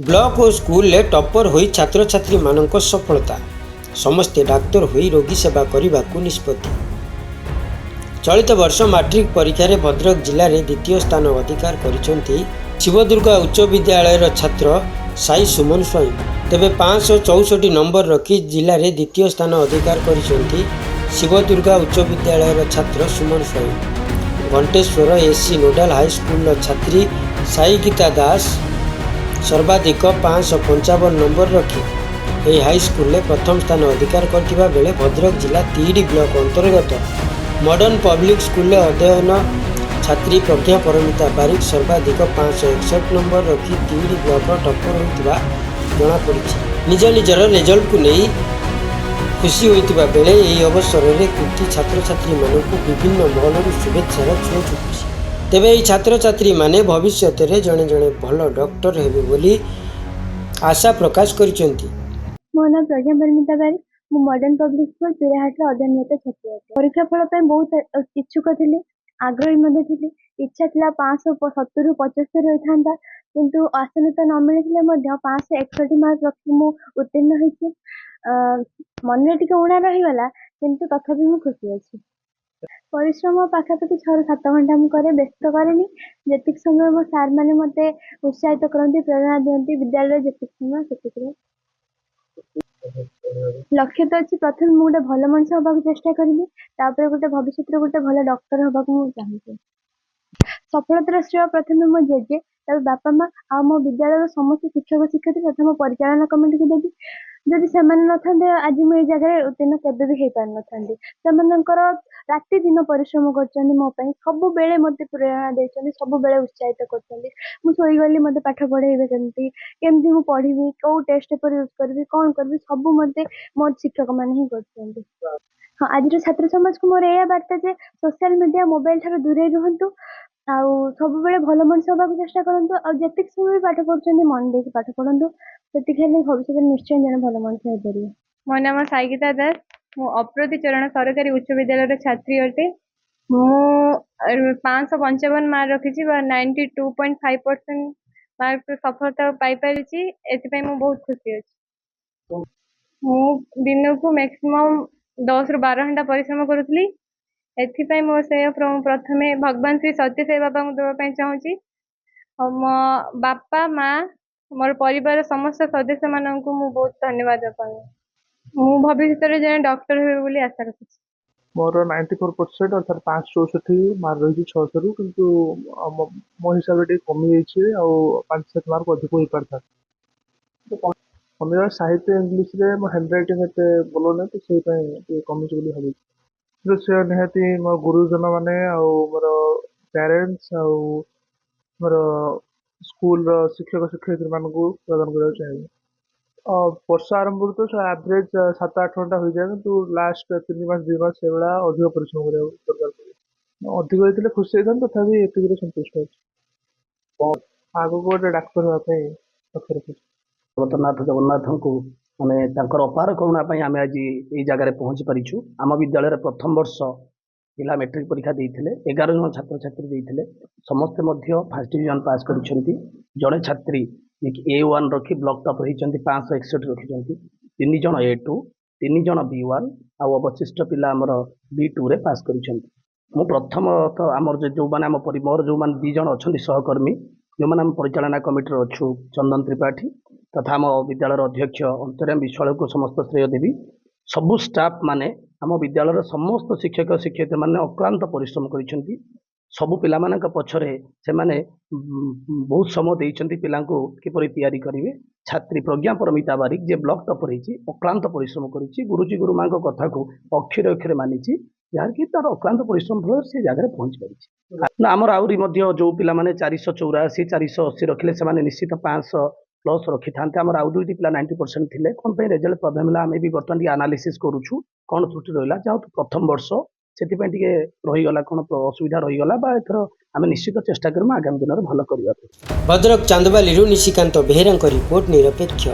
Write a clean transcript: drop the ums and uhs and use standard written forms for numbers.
Block और school ले topper होई छात्र छात्री मानक सफलता समस्ते डाक्तर होई रोगी सेवा करने को निष्पत्ति। चलित वर्ष मैट्रिक परीक्षा रे भद्रक जिले में द्वितीय स्थान अधिकार करिसेंती शिवदुर्गा उच्च विद्यालय छात्र साई सुमन स्वाई। तेबे 564 नंबर रखी जिले में द्वितीय स्थान अधिकार करिसेंती शिवदुर्गा उच्च विद्यालय छात्र सुमन स्वाई। घंटेश्वर एससी नोडाल हाईस्कूल छात्री साई गीता दास सर्वाधिक 555 नंबर रखी यह हाईस्कूल प्रथम स्थान अधिकार करथिबा बेले भद्रक जिला तीडी ब्लॉक अंतर्गत मॉडर्न पब्लिक स्कूल अध्ययन छात्री प्रज्ञा परमिता बारिक सर्वाधिक 561 नंबर रखी तीडी ब्लॉक टॉपर होइतिबा जणा पड़िछि। निज निजर रिजल्ट को नहीं खुशी होइतिबा बेले यह अवसर में कृति छात्र छात्री मानक विभिन्न महलर शुभेच्छार छुआ छुटुछि। तेबे यह छात्र छात्री माने भविष्य में जड़े जड़े भल डॉक्टर हेबे बोली आशा प्रकाश करिसेंती। मो नाम प्रज्ञा परमिता बारिक, मु मॉडर्न पब्लिक स्कूल पिराहाट अध्ययनरत छात्री अटे। परीक्षा फल बहुत इच्छुक थी, आग्रही थी। इच्छा था 570 रु 75 होता, किंतु आसन तो न मिलते 561 मार्क रखी मु उत्तीर्ण होती। मन में टे उणा रहीगला, किंतु तथापि मु खुशी अच्छी। परिश्रम पाखापाखि 6-7 घंटा मुझे व्यस्त कैनि जी समय मो सार मैंने मत उत्साहित करती, प्रेरणा दिखती। विद्यालय जी समय से लक्ष्य तो अच्छी, प्रथम मुझे भल मनुष्य हाँ चेष्टा करी, गोटे भविष्य गोटे भल डॉक्टर हाँ चाहिए। सफलतार श्रेय प्रथम मो जेजे, बापा माँ आ मो विद्यालय समस्त शिक्षक शिक्षयित्री तथा मो परिचालना कमिटी को देवी। जदि से ना आज मुझे जगह उत्तीर्ण केवे भी हो पार ना। राति दिन परिश्रम कर मो सब बेले मत प्रेरणा देते, सब बेले उत्साहित करगली मत पाठ पढ़ेबे केमती मु पढ़ी, कौ टेस्ट पेपर यूज करी, कौन करी, सब मत मो शिक्षक मैंने ही कर। हाँ, आज छात्र समाज को मोर यह बार्ता जे सोशल मीडिया मोबाइल ठार दूरे रुहतु, सब बेले भल मनुष्य हाँ चेष्टा करूँ। जी समय पाठ पढ़ुं मन दे पाठ पढ़ु, से भविष्य निश्चय जन भल मनुष्य हो पारे। मो नाम साई गीता दास, मु अप्रति चरण सरकारी उच्च विद्यालय छात्री अटे। मु 555 मार्क रखी, 92.5% मार्क सफलता पाई पारिछि। एथिपाई मु बहुत खुशी अछि। मु दिन को मैक्सिमम 10 रु 12 घंटा परिश्रम करुଥିଲି। एथिपाई मो से प्रथमे भगवान श्री सत्य साई बाबा को देवा चाहूँगी। मो बापा माँ मोर परिवार समस्त सदस्य मानक मु बहुत धन्यवाद पाऊँ। मु भविष्य में जन डॉक्टर हेबे बोली आशा रखी। मोर 94% अर्थात 564 मार्क रही 600 रु, किंतु मो हिसाब से कमी जाइए आ 5-7 मार्क अधिक हो पार था। कमी साहित्य इंग्लीश रे मो हैंड राइटिंग एते भलो ना, तो से कमी बोली भावी। तो से निहाती मो गुरुजन माने आ मोर पेरेंट्स आ मोर स्कूल शिक्षक शिक्षयित्री मानक प्रदान करने चाहिए। वर्ष आरंभ तो एवरेज 7-8 घंटा हो जाए, किंतु लास्ट 3 मास 2 मास से भाया अधिक परिश्रम करा दरकार पड़े। अधिक होते खुशी होता, तथापि एतिक संतुष्ट अच्छे। आगो गोटे डाक्तर हाँपाई लक्ष्य रखी। जगन्नाथ जगन्नाथ को माने अपार करुणा आम आज ये जगह पहुँची पारिछु। आम विद्यालय प्रथम वर्ष पिला मैट्रिक परीक्षा देते 11 जन छात्र छात्री देते, समस्ते फर्स्ट डिविजन पास करिसेंती। जड़े छात्री A1 रखी ब्लॉक टॉप होती 561 रखी, 3 जन A2, 3 जन B1 आउ अवशिष्ट पिला आमर B2 रे पास करिसेंती। मु प्रथम तो आमर जो माने आम मोर जो माने 2 जन अच्छा सहकर्मी जो माने आम परिचालना कमिटी अच्छु चंदन त्रिपाठी तथा आम विद्यालय अध्यक्ष अंतर्याम विश्वाल को समस्त श्रेय देवी। सबु स्टाफ माने आम विद्यालय समस्त शिक्षक शिक्षयित्री माने अक्लांत परिश्रम करिसेंती। सबु पिला मानक पछरे से माने बहुत समय देइचंती पिला को किपरि तैयारी करिवे। छात्री प्रज्ञा परमिता बारिक जे ब्लॉक टॉपर रही अक्लांत परिश्रम करिछि, गुरुजी गुरुमां कथा को अक्षर अक्षर मानिछि, जार कि तार अक्लांत परिश्रम फल से जगह पहुंच पारिछि। ना आमर आउरी मध्य जो पिला माने 484 480 रखिले से माने निश्चित 500 प्लस रखी था। आमर आउ 2 पिला 90% थिले। कोन पे रिजल्ट प्रॉब्लम होला आमे भी बर्तन एनालिसिस करूछु, कोन त्रुटि रहिला जाउ प्रथम वर्ष से रहीगला कौन असुविधा रहीगला बा एथर आम निश्चित चेष्टा करूँ आगामी दिन भल करबा। भद्रक चांदबाली निशिकांत बेहेरा रिपोर्ट निरपेक्ष।